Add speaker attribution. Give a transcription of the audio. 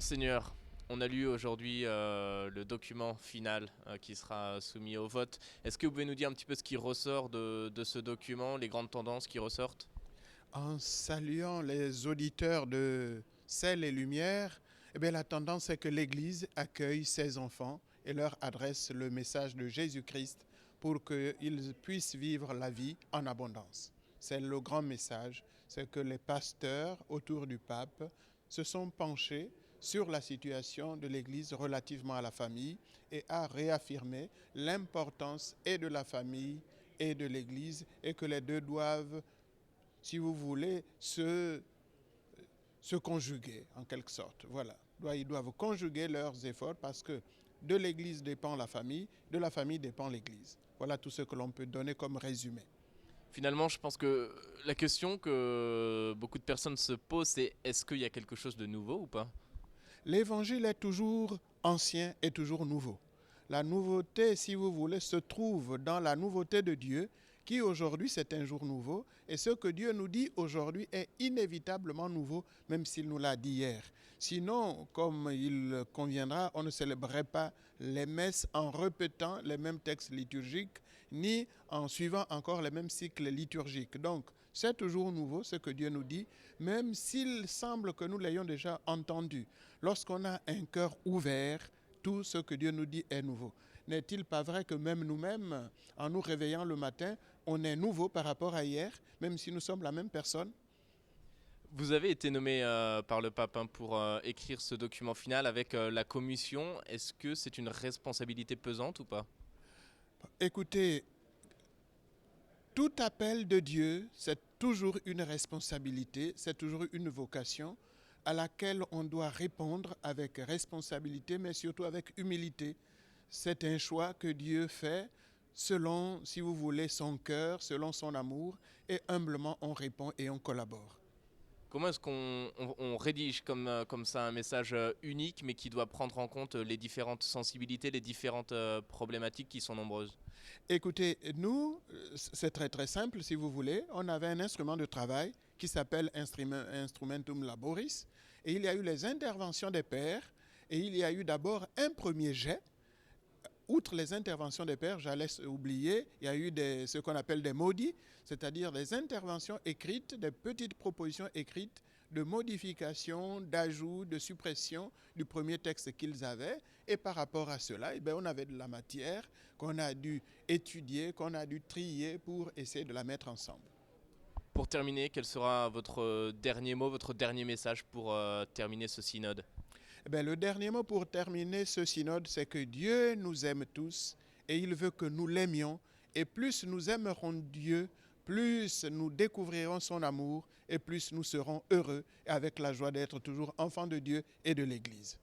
Speaker 1: Monseigneur, on a lu aujourd'hui le document final qui sera soumis au vote. Est-ce que vous pouvez nous dire un petit peu ce qui ressort de ce document, les grandes tendances qui ressortent?
Speaker 2: En saluant les auditeurs de Sel et Lumière, la tendance est que l'Église accueille ses enfants et leur adresse le message de Jésus-Christ pour qu'ils puissent vivre la vie en abondance. C'est le grand message, c'est que les pasteurs autour du pape se sont penchés sur la situation de l'Église relativement à la famille et a réaffirmé l'importance et de la famille et de l'Église et que les deux doivent, si vous voulez, se conjuguer en quelque sorte. Voilà. Ils doivent conjuguer leurs efforts parce que de l'Église dépend la famille, de la famille dépend l'Église. Voilà tout ce que l'on peut donner comme résumé.
Speaker 1: Finalement, je pense que la question que beaucoup de personnes se posent, c'est est-ce qu'il y a quelque chose de nouveau ou pas?
Speaker 2: L'évangile est toujours ancien et toujours nouveau. La nouveauté, si vous voulez, se trouve dans la nouveauté de Dieu, qui aujourd'hui c'est un jour nouveau, et ce que Dieu nous dit aujourd'hui est inévitablement nouveau, même s'il nous l'a dit hier. Sinon, comme il conviendra, on ne célébrerait pas les messes en répétant les mêmes textes liturgiques, ni en suivant encore les mêmes cycles liturgiques. Donc, c'est toujours nouveau ce que Dieu nous dit, même s'il semble que nous l'ayons déjà entendu. Lorsqu'on a un cœur ouvert, tout ce que Dieu nous dit est nouveau. N'est-il pas vrai que même nous-mêmes, en nous réveillant le matin, on est nouveau par rapport à hier, même si nous sommes la même personne?
Speaker 1: Vous avez été nommé par le pape pour écrire ce document final avec la commission. Est-ce que c'est une responsabilité pesante ou pas?
Speaker 2: Écoutez, tout appel de Dieu, c'est toujours une responsabilité, c'est toujours une vocation à laquelle on doit répondre avec responsabilité, mais surtout avec humilité. C'est un choix que Dieu fait selon, si vous voulez, son cœur, selon son amour, et humblement on répond et on collabore.
Speaker 1: Comment est-ce qu'on rédige comme ça un message unique mais qui doit prendre en compte les différentes sensibilités, les différentes problématiques qui sont nombreuses?
Speaker 2: Écoutez, nous, c'est très très simple si vous voulez. On avait un instrument de travail qui s'appelle Instrumentum Laboris et il y a eu les interventions des pairs et il y a eu d'abord un premier jet. Outre les interventions des pairs, j'allais oublier, il y a eu ce qu'on appelle des maudits, c'est-à-dire des interventions écrites, des petites propositions écrites de modification, d'ajout, de suppression du premier texte qu'ils avaient. Et par rapport à cela, on avait de la matière qu'on a dû étudier, qu'on a dû trier pour essayer de la mettre ensemble.
Speaker 1: Pour terminer, quel sera votre dernier mot, votre dernier message pour terminer ce synode?
Speaker 2: Le dernier mot pour terminer ce synode, c'est que Dieu nous aime tous et il veut que nous l'aimions. Et plus nous aimerons Dieu, plus nous découvrirons son amour et plus nous serons heureux et avec la joie d'être toujours enfants de Dieu et de l'Église.